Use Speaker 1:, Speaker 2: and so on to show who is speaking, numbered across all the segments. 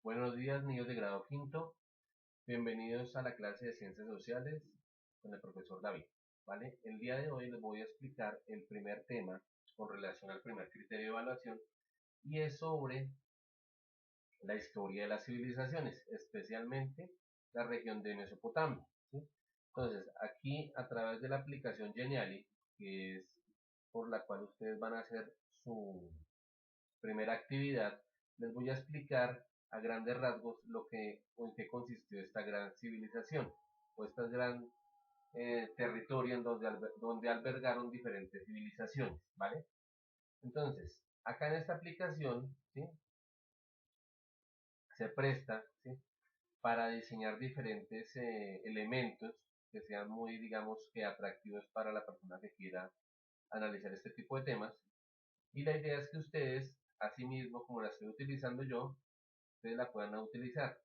Speaker 1: Buenos días, niños de grado quinto. Bienvenidos a la clase de Ciencias Sociales con el profesor David. ¿Vale? El día de hoy les voy a explicar el primer tema con relación al primer criterio de evaluación y es sobre la historia de las civilizaciones, especialmente la región de Mesopotamia, ¿sí? Entonces, aquí a través de la aplicación Geniali, que es por la cual ustedes van a hacer su primera actividad, les voy a explicar a grandes rasgos en qué consistió esta gran civilización o este gran territorio en donde albergaron diferentes civilizaciones, ¿vale? Entonces, acá en esta aplicación, ¿sí?, se presta, ¿sí?, para diseñar diferentes elementos que sean muy, digamos, que atractivos para la persona que quiera analizar este tipo de temas. Y la idea es que ustedes, asimismo, como la estoy utilizando yo, ustedes la puedan utilizar.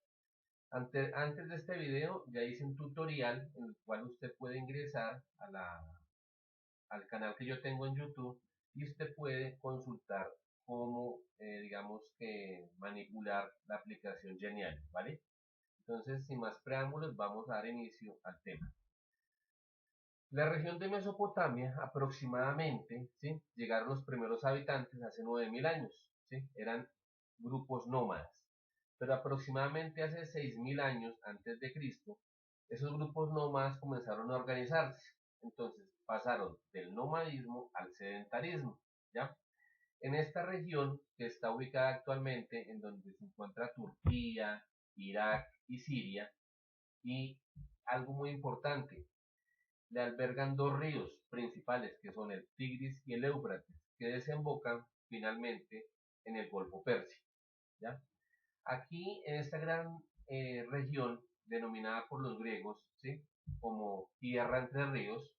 Speaker 1: Antes de este video ya hice un tutorial en el cual usted puede ingresar al canal que yo tengo en YouTube y usted puede consultar cómo, digamos, que manipular la aplicación Genial, ¿vale? Entonces, sin más preámbulos, vamos a dar inicio al tema. La región de Mesopotamia, aproximadamente, ¿sí?, llegaron los primeros habitantes hace 9000 años, ¿sí? Eran grupos nómadas, pero aproximadamente hace 6000 años antes de Cristo, esos grupos nómadas comenzaron a organizarse. Entonces pasaron del nomadismo al sedentarismo, ¿ya? En esta región, que está ubicada actualmente en donde se encuentra Turquía, Irak y Siria, y algo muy importante, le albergan dos ríos principales que son el Tigris y el Éufrates, que desembocan finalmente en el Golfo Pérsico, ¿ya? Aquí en esta gran región denominada por los griegos, ¿sí?, como Tierra entre Ríos,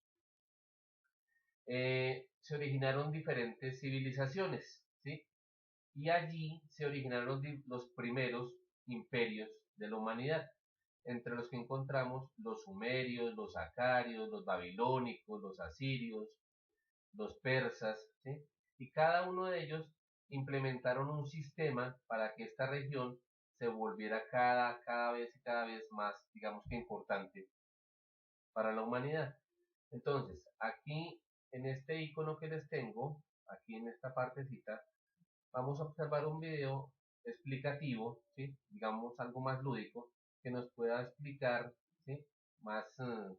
Speaker 1: se originaron diferentes civilizaciones, ¿sí?, y allí se originaron los primeros imperios de la humanidad, entre los que encontramos los sumerios, los acarios, los babilónicos, los asirios, los persas, ¿sí? Y cada uno de ellos implementaron un sistema para que esta región se volviera cada vez más, digamos que importante para la humanidad. Entonces, aquí en este icono que les tengo, aquí en esta partecita, vamos a observar un video explicativo, ¿sí?, digamos algo más lúdico, que nos pueda explicar, ¿sí?, más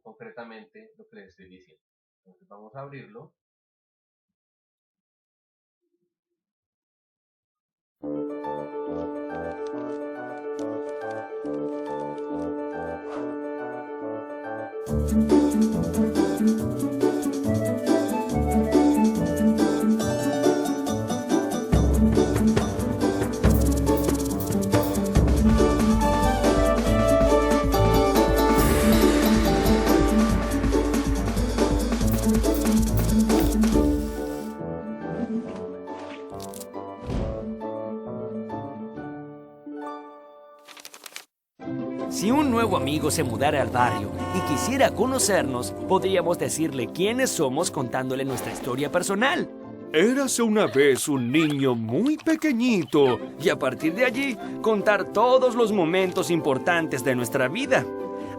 Speaker 1: concretamente lo que les estoy diciendo. Entonces vamos a abrirlo.
Speaker 2: Si un nuevo amigo se mudara al barrio y quisiera conocernos, podríamos decirle quiénes somos contándole nuestra historia personal.
Speaker 3: Érase una vez un niño muy pequeñito.
Speaker 2: Y a partir de allí, contar todos los momentos importantes de nuestra vida.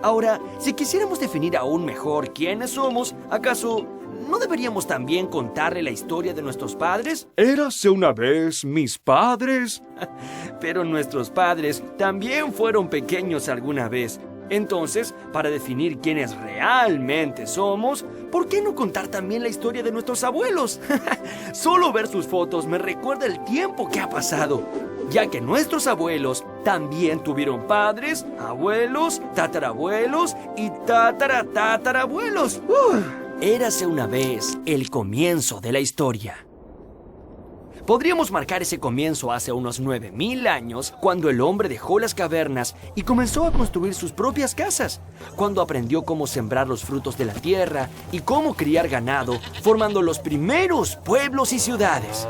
Speaker 2: Ahora, si quisiéramos definir aún mejor quiénes somos, ¿acaso no deberíamos también contarle la historia de nuestros padres?
Speaker 3: Érase una vez mis padres.
Speaker 2: Pero nuestros padres también fueron pequeños alguna vez. Entonces, para definir quiénes realmente somos, ¿por qué no contar también la historia de nuestros abuelos? Solo ver sus fotos me recuerda el tiempo que ha pasado, ya que nuestros abuelos también tuvieron padres, abuelos, tatarabuelos y tataratatarabuelos. Érase una vez el comienzo de la historia. Podríamos marcar ese comienzo hace unos 9000 años, cuando el hombre dejó las cavernas y comenzó a construir sus propias casas, cuando aprendió cómo sembrar los frutos de la tierra y cómo criar ganado, formando los primeros pueblos y ciudades.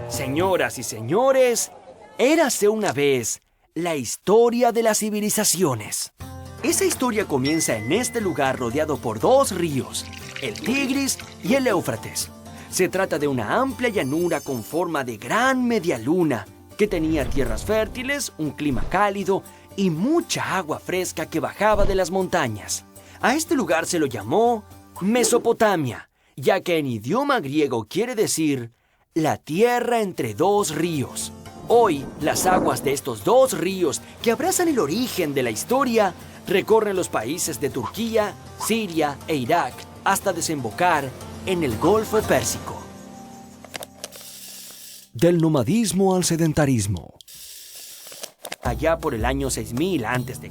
Speaker 2: Señoras y señores, érase una vez la historia de las civilizaciones. Esa historia comienza en este lugar rodeado por dos ríos, el Tigris y el Éufrates. Se trata de una amplia llanura con forma de gran media luna, que tenía tierras fértiles, un clima cálido y mucha agua fresca que bajaba de las montañas. A este lugar se lo llamó Mesopotamia, ya que en idioma griego quiere decir la tierra entre dos ríos. Hoy, las aguas de estos dos ríos que abrazan el origen de la historia recorren los países de Turquía, Siria e Irak hasta desembocar en el Golfo Pérsico.
Speaker 3: Del nomadismo al sedentarismo.
Speaker 2: Allá por el año 6000 a.C.,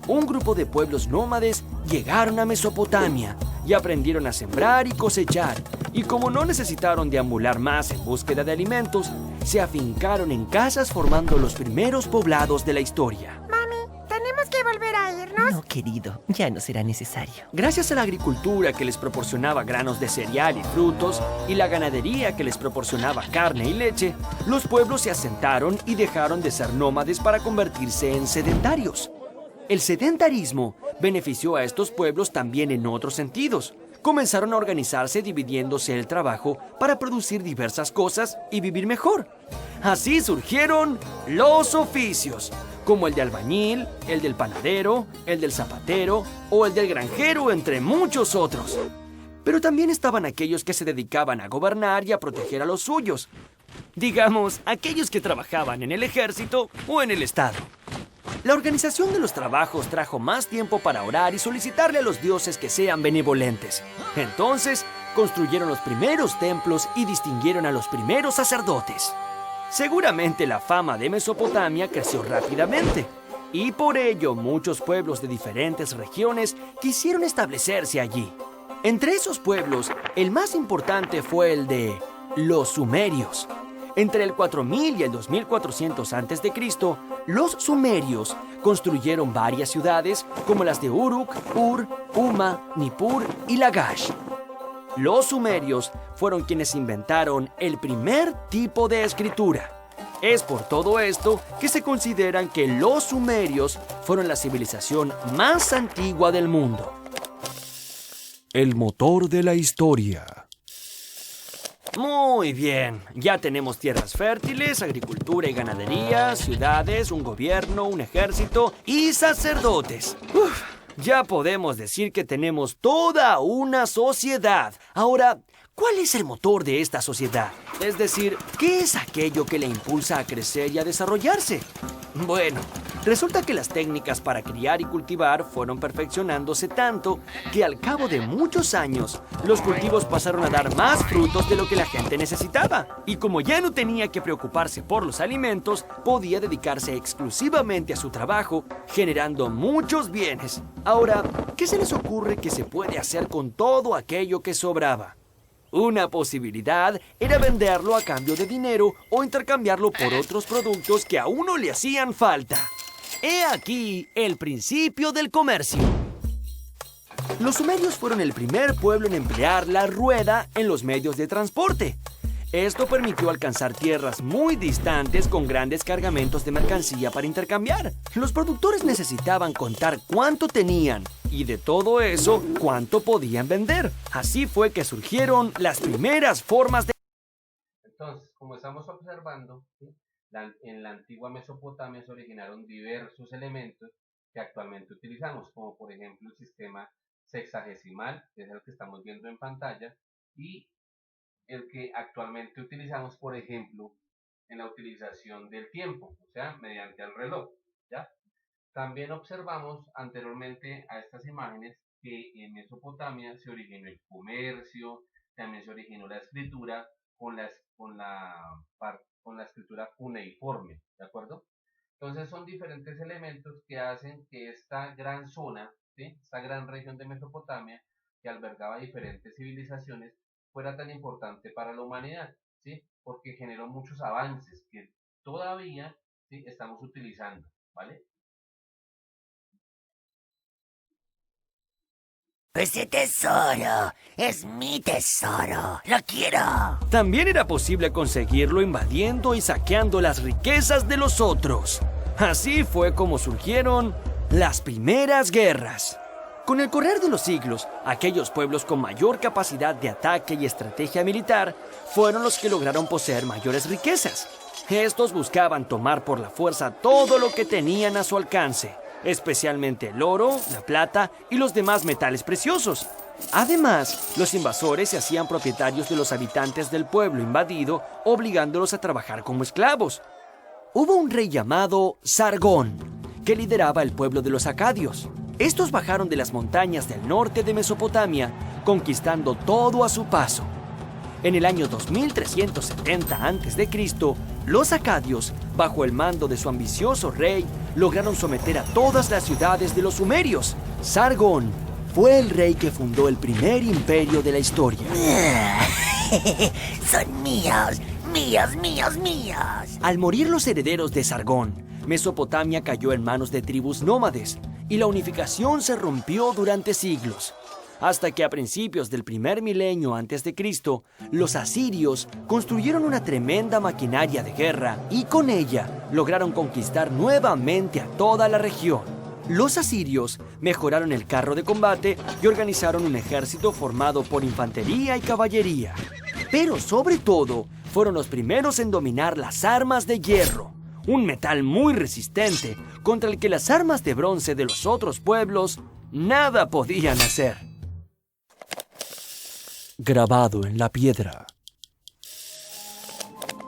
Speaker 2: un grupo de pueblos nómades llegaron a Mesopotamia y aprendieron a sembrar y cosechar. Y como no necesitaron deambular más en búsqueda de alimentos, se afincaron en casas formando los primeros poblados de la historia.
Speaker 4: Mami, tenemos que volver a irnos.
Speaker 5: No, querido, ya no será necesario.
Speaker 2: Gracias a la agricultura que les proporcionaba granos de cereal y frutos, y la ganadería que les proporcionaba carne y leche, los pueblos se asentaron y dejaron de ser nómades para convertirse en sedentarios. El sedentarismo benefició a estos pueblos también en otros sentidos. Comenzaron a organizarse dividiéndose el trabajo para producir diversas cosas y vivir mejor. Así surgieron los oficios, como el de albañil, el del panadero, el del zapatero o el del granjero, entre muchos otros. Pero también estaban aquellos que se dedicaban a gobernar y a proteger a los suyos. Digamos, aquellos que trabajaban en el ejército o en el Estado. La organización de los trabajos trajo más tiempo para orar y solicitarle a los dioses que sean benevolentes. Entonces, construyeron los primeros templos y distinguieron a los primeros sacerdotes. Seguramente la fama de Mesopotamia creció rápidamente, y por ello muchos pueblos de diferentes regiones quisieron establecerse allí. Entre esos pueblos, el más importante fue el de los sumerios. Entre el 4000 y el 2400 a.C., los sumerios construyeron varias ciudades como las de Uruk, Ur, Uma, Nippur y Lagash. Los sumerios fueron quienes inventaron el primer tipo de escritura. Es por todo esto que se consideran que los sumerios fueron la civilización más antigua del mundo.
Speaker 3: El motor de la historia.
Speaker 2: Muy bien, ya tenemos tierras fértiles, agricultura y ganadería, ciudades, un gobierno, un ejército y sacerdotes. Ya podemos decir que tenemos toda una sociedad. Ahora, ¿cuál es el motor de esta sociedad? Es decir, ¿qué es aquello que la impulsa a crecer y a desarrollarse? Bueno, resulta que las técnicas para criar y cultivar fueron perfeccionándose tanto que al cabo de muchos años, los cultivos pasaron a dar más frutos de lo que la gente necesitaba. Y como ya no tenía que preocuparse por los alimentos, podía dedicarse exclusivamente a su trabajo, generando muchos bienes. Ahora, ¿qué se les ocurre que se puede hacer con todo aquello que sobraba? Una posibilidad era venderlo a cambio de dinero o intercambiarlo por otros productos que a uno le hacían falta. He aquí el principio del comercio. Los sumerios fueron el primer pueblo en emplear la rueda en los medios de transporte. Esto permitió alcanzar tierras muy distantes con grandes cargamentos de mercancía para intercambiar. Los productores necesitaban contar cuánto tenían y de todo eso, cuánto podían vender. Así fue que surgieron las primeras formas de...
Speaker 1: Entonces, como estamos observando, ¿sí? En la antigua Mesopotamia se originaron diversos elementos que actualmente utilizamos, como por ejemplo el sistema sexagesimal, que es el que estamos viendo en pantalla, y el que actualmente utilizamos, por ejemplo, en la utilización del tiempo, o sea, mediante el reloj, ¿ya? También observamos anteriormente a estas imágenes que en Mesopotamia se originó el comercio, también se originó la escritura con la escritura cuneiforme, ¿de acuerdo? Entonces son diferentes elementos que hacen que esta gran zona, ¿sí? Esta gran región de Mesopotamia, que albergaba diferentes civilizaciones, fuera tan importante para la humanidad, ¿sí? Porque generó muchos avances que todavía, ¿sí? Estamos utilizando, ¿vale?
Speaker 5: Ese tesoro es mi tesoro. Lo quiero.
Speaker 2: También era posible conseguirlo invadiendo y saqueando las riquezas de los otros. Así fue como surgieron las primeras guerras. Con el correr de los siglos, aquellos pueblos con mayor capacidad de ataque y estrategia militar fueron los que lograron poseer mayores riquezas. Estos buscaban tomar por la fuerza todo lo que tenían a su alcance, especialmente el oro, la plata y los demás metales preciosos. Además, los invasores se hacían propietarios de los habitantes del pueblo invadido, obligándolos a trabajar como esclavos. Hubo un rey llamado Sargón, que lideraba el pueblo de los acadios. Estos bajaron de las montañas del norte de Mesopotamia, conquistando todo a su paso. En el año 2370 a.C., los acadios, bajo el mando de su ambicioso rey, lograron someter a todas las ciudades de los sumerios. Sargón fue el rey que fundó el primer imperio de la historia.
Speaker 5: Son míos, míos, míos, míos.
Speaker 2: Al morir los herederos de Sargón, Mesopotamia cayó en manos de tribus nómades y la unificación se rompió durante siglos. Hasta que a principios del primer milenio antes de Cristo, los asirios construyeron una tremenda maquinaria de guerra y con ella lograron conquistar nuevamente a toda la región. Los asirios mejoraron el carro de combate y organizaron un ejército formado por infantería y caballería. Pero sobre todo, fueron los primeros en dominar las armas de hierro, un metal muy resistente contra el que las armas de bronce de los otros pueblos nada podían hacer.
Speaker 3: Grabado en la piedra.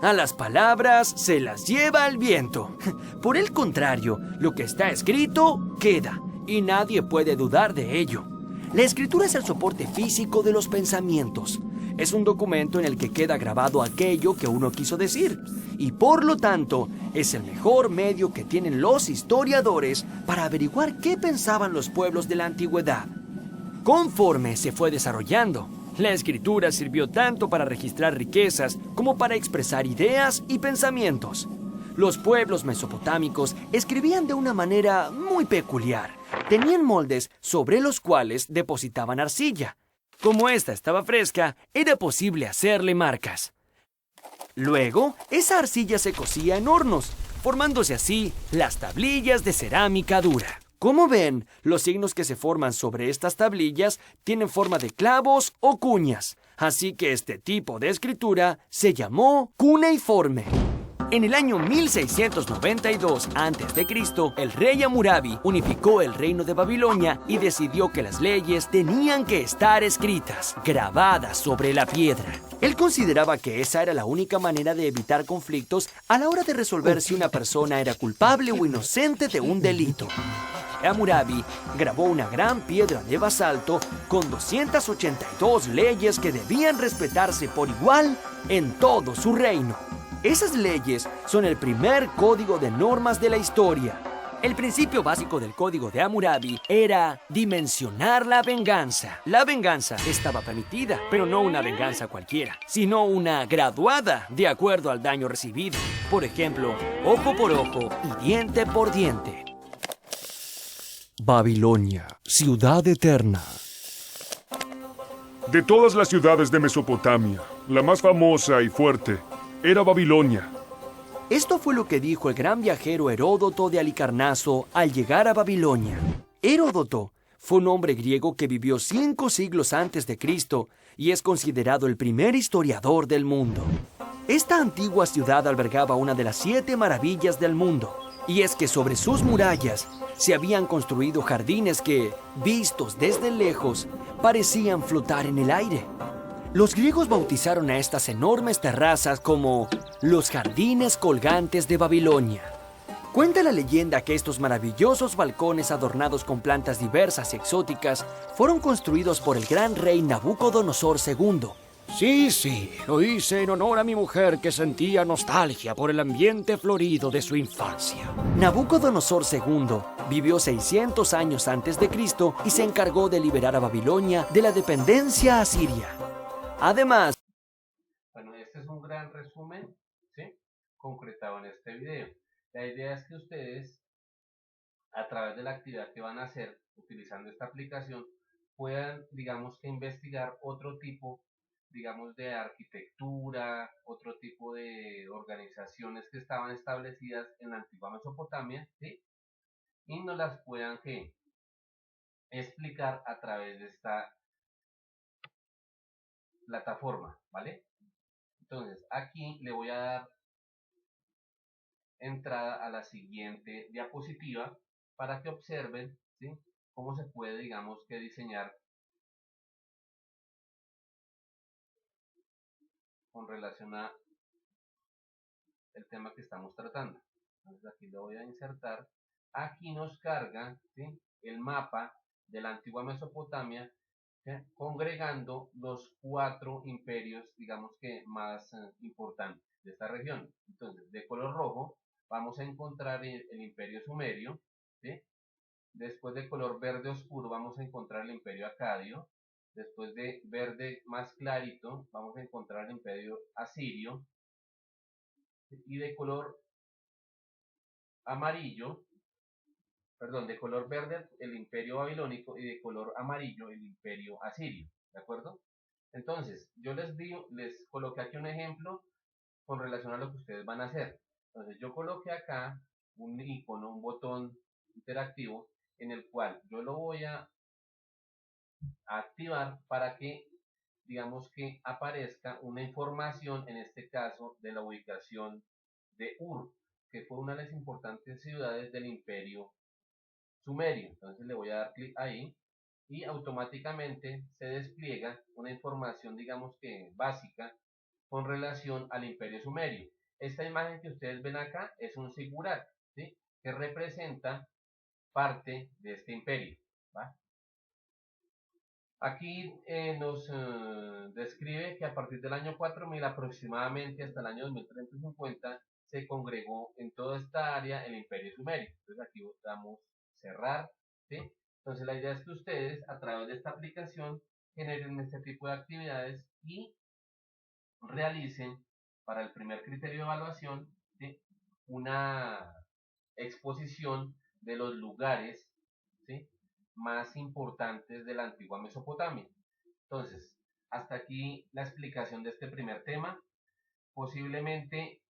Speaker 2: A las palabras se las lleva el viento. Por el contrario, lo que está escrito queda, y nadie puede dudar de ello. La escritura es el soporte físico de los pensamientos. Es un documento en el que queda grabado aquello que uno quiso decir, y por lo tanto, es el mejor medio que tienen los historiadores para averiguar qué pensaban los pueblos de la antigüedad. Conforme se fue desarrollando, la escritura sirvió tanto para registrar riquezas como para expresar ideas y pensamientos. Los pueblos mesopotámicos escribían de una manera muy peculiar. Tenían moldes sobre los cuales depositaban arcilla. Como esta estaba fresca, era posible hacerle marcas. Luego, esa arcilla se cocía en hornos, formándose así las tablillas de cerámica dura. Como ven, los signos que se forman sobre estas tablillas tienen forma de clavos o cuñas, así que este tipo de escritura se llamó cuneiforme. En el año 1692 a.C., el rey Hammurabi unificó el reino de Babilonia y decidió que las leyes tenían que estar escritas, grabadas sobre la piedra. Él consideraba que esa era la única manera de evitar conflictos a la hora de resolver si una persona era culpable o inocente de un delito. Hammurabi grabó una gran piedra de basalto con 282 leyes que debían respetarse por igual en todo su reino. Esas leyes son el primer código de normas de la historia. El principio básico del código de Hammurabi era dimensionar la venganza. La venganza estaba permitida, pero no una venganza cualquiera, sino una graduada de acuerdo al daño recibido. Por ejemplo, ojo por ojo y diente por diente.
Speaker 3: Babilonia, ciudad eterna.
Speaker 6: De todas las ciudades de Mesopotamia, la más famosa y fuerte era Babilonia.
Speaker 2: Esto fue lo que dijo el gran viajero Heródoto de Halicarnaso al llegar a Babilonia. Heródoto fue un hombre griego que vivió 5 siglos antes de Cristo y es considerado el primer historiador del mundo. Esta antigua ciudad albergaba una de las 7 maravillas del mundo, y es que sobre sus murallas se habían construido jardines que, vistos desde lejos, parecían flotar en el aire. Los griegos bautizaron a estas enormes terrazas como los jardines colgantes de Babilonia. Cuenta la leyenda que estos maravillosos balcones adornados con plantas diversas y exóticas fueron construidos por el gran rey Nabucodonosor II.
Speaker 3: Sí, lo hice en honor a mi mujer que sentía nostalgia por el ambiente florido de su infancia.
Speaker 2: Nabucodonosor II vivió 600 años antes de Cristo y se encargó de liberar a Babilonia de la dependencia asiria. Además,
Speaker 1: Bueno, este es un gran resumen, ¿sí? Concretado en este video. La idea es que ustedes, a través de la actividad que van a hacer utilizando esta aplicación, puedan, digamos, que investigar otro tipo, digamos, de arquitectura, otro tipo de organizaciones que estaban establecidas en la antigua Mesopotamia, ¿sí? Y nos las puedan que explicar a través de esta plataforma, ¿vale? Entonces, aquí le voy a dar entrada a la siguiente diapositiva para que observen, ¿sí?, cómo se puede, digamos, que diseñar con relación a el tema que estamos tratando. Entonces aquí lo voy a insertar. Aquí nos carga, ¿sí?, el mapa de la antigua Mesopotamia, ¿sí?, congregando los 4 imperios, digamos que más importantes de esta región. Entonces, de color rojo vamos a encontrar el imperio sumerio, ¿sí? Después de color verde oscuro vamos a encontrar el imperio acadio. Después de verde más clarito vamos a encontrar el imperio asirio. Y de color amarillo, perdón, de color verde el imperio babilónico y de color amarillo el imperio asirio, ¿de acuerdo? Entonces, yo les coloqué aquí un ejemplo con relación a lo que ustedes van a hacer. Entonces, yo coloqué acá un icono, un botón interactivo en el cual yo lo voy a activar para que, digamos, que aparezca una información, en este caso, de la ubicación de Ur, que fue una de las importantes ciudades del imperio sumerio. Entonces le voy a dar clic ahí y automáticamente se despliega una información, digamos que básica, con relación al imperio sumerio. Esta imagen que ustedes ven acá es un sigurat, ¿sí?, que representa parte de este imperio, ¿va? Aquí nos describe que a partir del año 4000 aproximadamente hasta el año 2350 se congregó en toda esta área el imperio sumerio. Entonces aquí damos cerrar, ¿sí? Entonces la idea es que ustedes a través de esta aplicación generen este tipo de actividades y realicen para el primer criterio de evaluación, ¿sí?, una exposición de los lugares, ¿sí?, más importantes de la antigua Mesopotamia. Entonces, hasta aquí la explicación de este primer tema. Posiblemente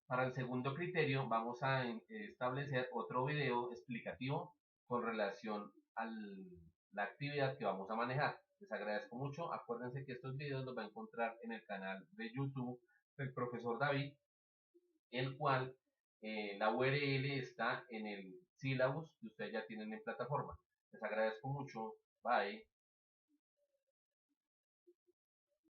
Speaker 1: para el segundo criterio vamos a establecer otro video explicativo con relación a la actividad que vamos a manejar. Les agradezco mucho. Acuérdense que estos videos los va a encontrar en el canal de YouTube del profesor David, el cual la URL está en el syllabus que ustedes ya tienen en plataforma. Les agradezco mucho. Bye.